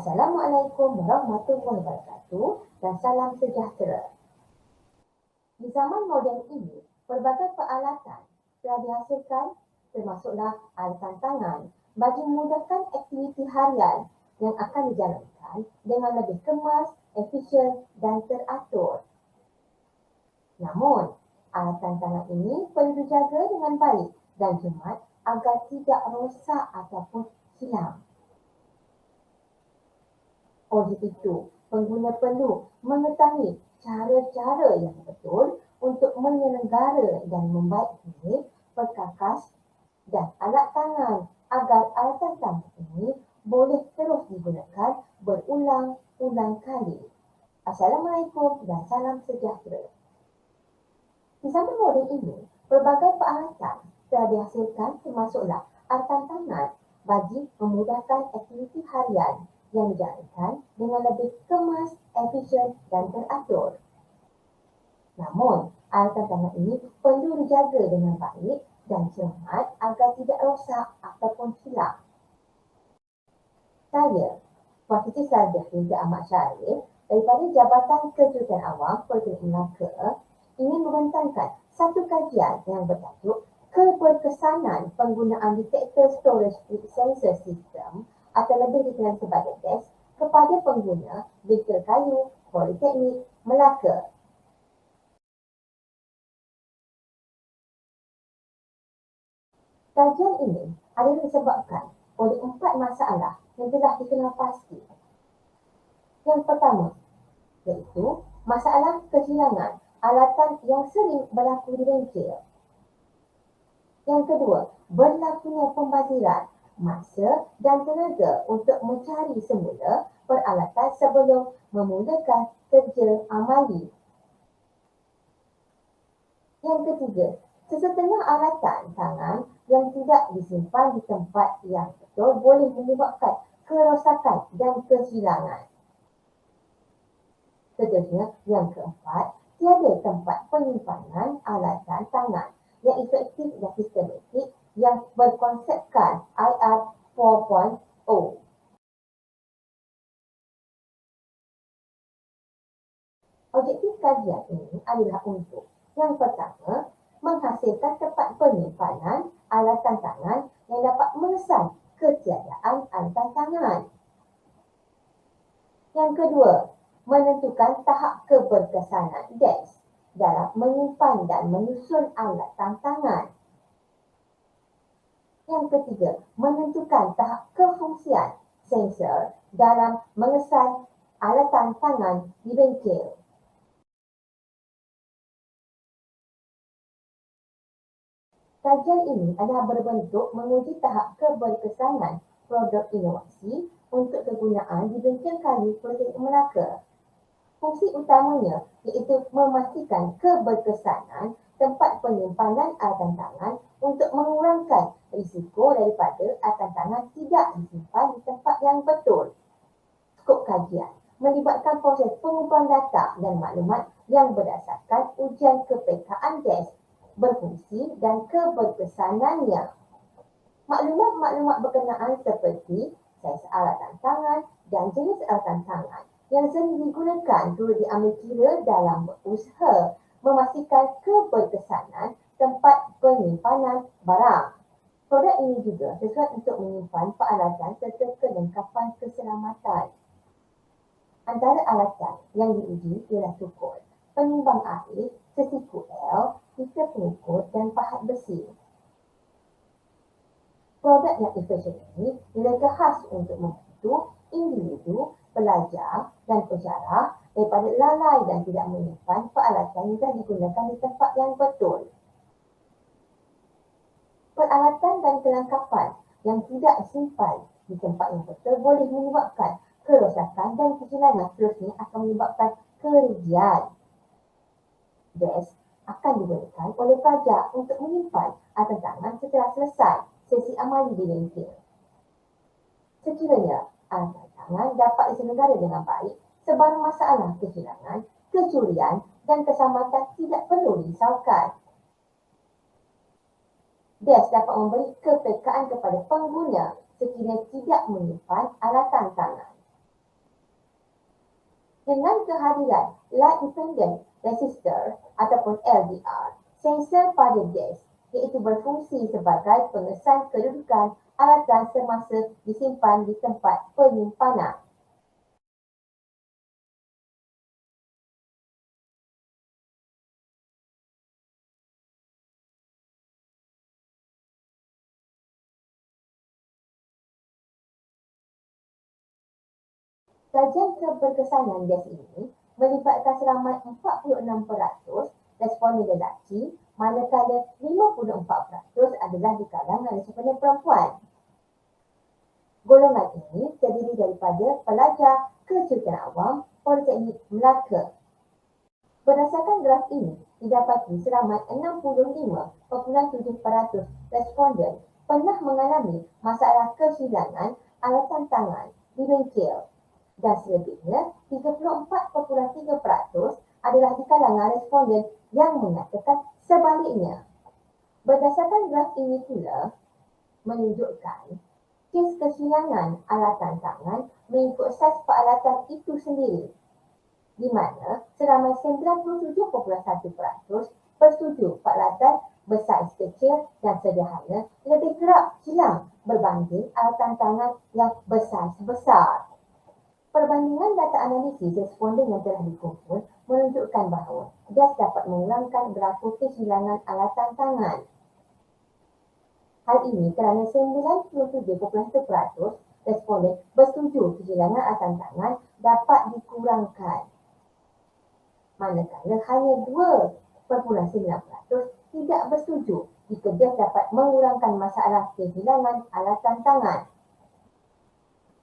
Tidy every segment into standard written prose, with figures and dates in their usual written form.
Assalamualaikum warahmatullahi wabarakatuh dan salam sejahtera. Di zaman moden ini, pelbagai peralatan telah dihasilkan termasuklah alatan tangan bagi memudahkan aktiviti harian yang akan dijalankan dengan lebih kemas, efisien dan teratur. Namun, alatan tangan ini perlu dijaga dengan baik dan cermat agar tidak rosak ataupun hilang. Oleh itu, pengguna perlu mengetahui cara-cara yang betul untuk menyelenggara dan membaiki perkakas dan alat tangan agar alatan tangan ini boleh terus digunakan berulang-ulang kali. Assalamualaikum dan salam sejahtera. Di zaman moden ini, pelbagai peralatan telah dihasilkan termasuklah alatan tangan bagi memudahkan aktiviti harian yang dijalankan dengan lebih kemas, efisien dan teratur. Namun, alatan tangan ini perlu dijaga dengan baik dan cermat agar tidak rosak ataupun hilang. Saya, Puan Siti Sarjah Riza Ahmad Syarif daripada Jabatan Kejuruteraan Awam Perkhidmatan Melaka ingin membentangkan satu kajian yang bertajuk Keberkesanan Penggunaan Detektor Storage Sensor System atau lebih dikenal sebagai DES kepada pengguna bengkel kayu Politeknik Melaka. Kajian ini adalah disebabkan oleh 4 masalah yang telah dikenal pasti. Yang pertama, iaitu masalah kehilangan alatan yang sering berlaku di bengkel. Yang kedua, berlakunya pembaziran masa dan tenaga untuk mencari semula peralatan sebelum memulakan kerja amali. Yang ketiga, sesetengah alatan tangan yang tidak disimpan di tempat yang betul boleh menyebabkan kerosakan dan kehilangan. Seterusnya, yang keempat, tiada tempat penyimpanan alatan tangan yang efektif dan sistematik yang berkonsepkan IR 4.0. Objektif kajian ini adalah untuk yang pertama, menghasilkan tempat penyimpanan alatan tangan yang dapat mengesan ketiadaan alatan tangan. Yang kedua, menentukan tahap keberkesanan DES dalam menyimpan dan menyusun alatan tangan. Yang ketiga, menentukan tahap kefungsian sensor dalam mengesan alatan tangan di bengkel. Kajian ini adalah berbentuk menguji tahap keberkesanan produk inovasi untuk kegunaan di bengkel kayu Politeknik Melaka. Fungsi utamanya iaitu memastikan keberkesanan tempat penyimpanan alatan tangan untuk mengurangkan risiko daripada alatan tangan tidak disimpan di tempat yang betul. Skop kajian melibatkan proses pengumpulan data dan maklumat yang berdasarkan ujian kepekaan DES berfungsi dan keberkesanannya. Maklumat-maklumat berkenaan seperti saiz alatan tangan dan jenis alatan tangan yang sering digunakan perlu diambil kira dalam usaha memastikan keberkesanan tempat penyimpanan barang. Produk ini juga sesuai untuk menyimpan peralatan serta kelengkapan keselamatan. Antara alatan yang diuji ialah cukur, penimbang air, sesiku L, pita pengukur dan pahat besi. Produk yang efisien ini dilega khas untuk membantu individu, pelajar dan pensyarah daripada lalai dan tidak menyimpan peralatan yang telah digunakan di tempat yang betul. Peralatan dan kelengkapan yang tidak disimpan di tempat yang betul boleh menyebabkan kerosakan dan kehilangan, seterusnya akan menyebabkan kerugian. DES akan digunakan oleh pelajar untuk menyimpan alatan tangan setelah selesai sesi amali di bengkel. Sekiranya alatan tangan dapat diselenggara dengan baik, sebarang masalah kehilangan, kecurian dan keselamatan tidak perlu dirisaukan. DES dapat memberi kepekaan kepada pengguna sekiranya tidak menyimpan alatan tangan. Dengan kehadiran Light Dependent Resistor ataupun LDR, sensor pada gas iaitu berfungsi sebagai pengesan kedudukan alatan semasa disimpan di tempat penyimpanan. Kajian keberkesanan gas ini melibatkan seramai 46% responden lelaki, manakala 54% adalah di kalangan responden perempuan. Golongan ini terdiri daripada pelajar kejuruteraan awam Politeknik Melaka. Berdasarkan graf ini, didapati seramai 65.7% responden pernah mengalami masalah kehilangan alatan tangan di bengkel dan selebihnya 34.3% adalah di kalangan responden yang menyatakan sebaliknya. Berdasarkan graf ini pula menunjukkan kes kehilangan alatan tangan mengikut saiz peralatan itu sendiri, di mana seramai 97.1% bersetuju peralatan bersaiz kecil dan sederhana lebih kerap hilang berbanding alatan tangan yang bersaiz besar. Perbandingan data analisis responden yang telah dikumpul menunjukkan bahawa gas dapat mengurangkan berapa kehilangan alatan tangan. Hal ini kerana 97.1% responden bersetuju kehilangan alatan tangan dapat dikurangkan, manakala hanya 2.9% tidak bersetuju jika gas dapat mengurangkan masalah kehilangan alatan tangan.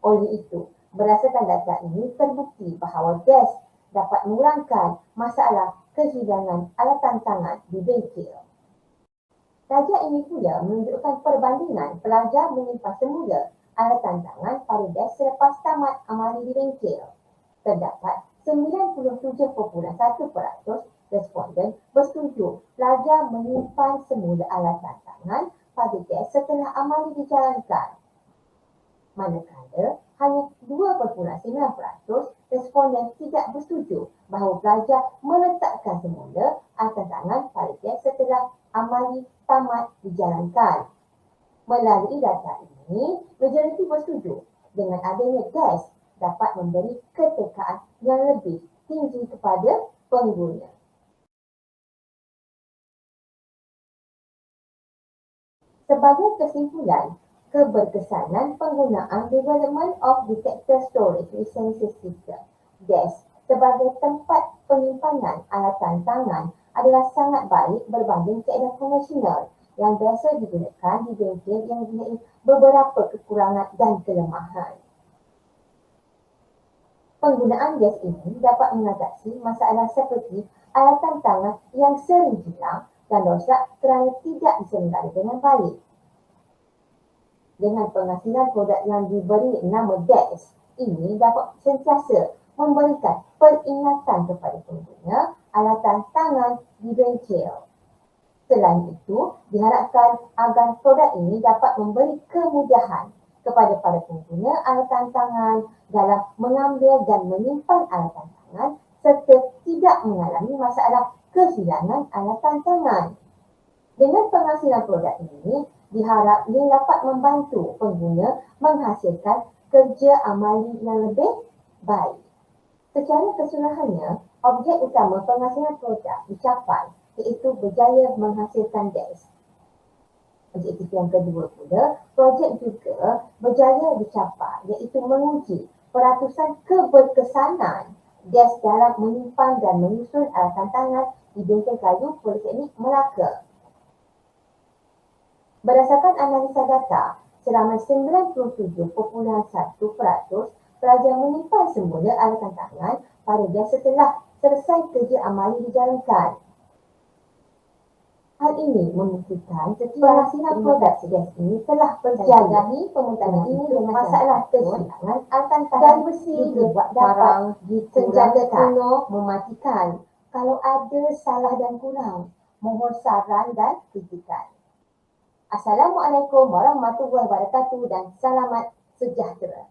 Oleh itu, berdasarkan data ini terbukti bahawa gas dapat mengurangkan masalah kehilangan alatan tangan di bengkel. Kajian ini pula menunjukkan perbandingan pelajar menyimpan semula alatan tangan pada gas selepas tamat amali di bengkel. Terdapat 97.1% responden bersetuju pelajar menyimpan semula alatan tangan pada gas setelah amali dijalankan, manakala hanya 2.9% responden tidak bersetuju bahawa pelajar meletakkan semula alatan tangan pada gas setelah amali tamat dijalankan. Melalui data ini, majoriti bersetuju dengan adanya gas dapat memberi ketekaan yang lebih tinggi kepada pengguna. Sebagai kesimpulan, keberkesanan penggunaan Development of Detector Storage Recensus System (DES) sebagai tempat penyimpanan alatan tangan adalah sangat baik berbanding kaedah konvensional yang biasa digunakan di bengkel yang mempunyai beberapa kekurangan dan kelemahan. Penggunaan gas ini dapat mengatasi masalah seperti alatan tangan yang sering hilang dan rosak kerana tidak diselenggara dengan baik. Dengan penghasilan produk yang diberi nama DES, ini dapat sentiasa memberikan peringatan kepada pengguna alatan tangan di bengkel. Selain itu, diharapkan agar produk ini dapat memberi kemudahan kepada para pengguna alatan tangan dalam mengambil dan menyimpan alatan tangan serta tidak mengalami masalah kehilangan alatan tangan. Dengan penghasilan produk ini, diharap ia dapat membantu pengguna menghasilkan kerja amali yang lebih baik. Secara keseluruhannya, objek utama penghasilan produk dicapai iaitu berjaya menghasilkan gas. Objektif yang kedua pula, projek juga berjaya dicapai iaitu menguji peratusan keberkesanan gas dalam menyimpan dan menyusun alatan tangan di bengkel kayu Politeknik Melaka. Berdasarkan analisa data, seramai 97.1% pelajar menyimpan semula alatan tangan pada gas setelah selesai kerja amali dijalankan. Hal ini membuktikan penghasilan produk gas ini telah berjaya. Pemutangan ini dengan masalah kehilangan alatan tangan besi juga dapat disenjatakan mematikan. Kalau ada salah dan kurang, mohon saran dan kritikan. Assalamualaikum warahmatullahi wabarakatuh dan selamat sejahtera.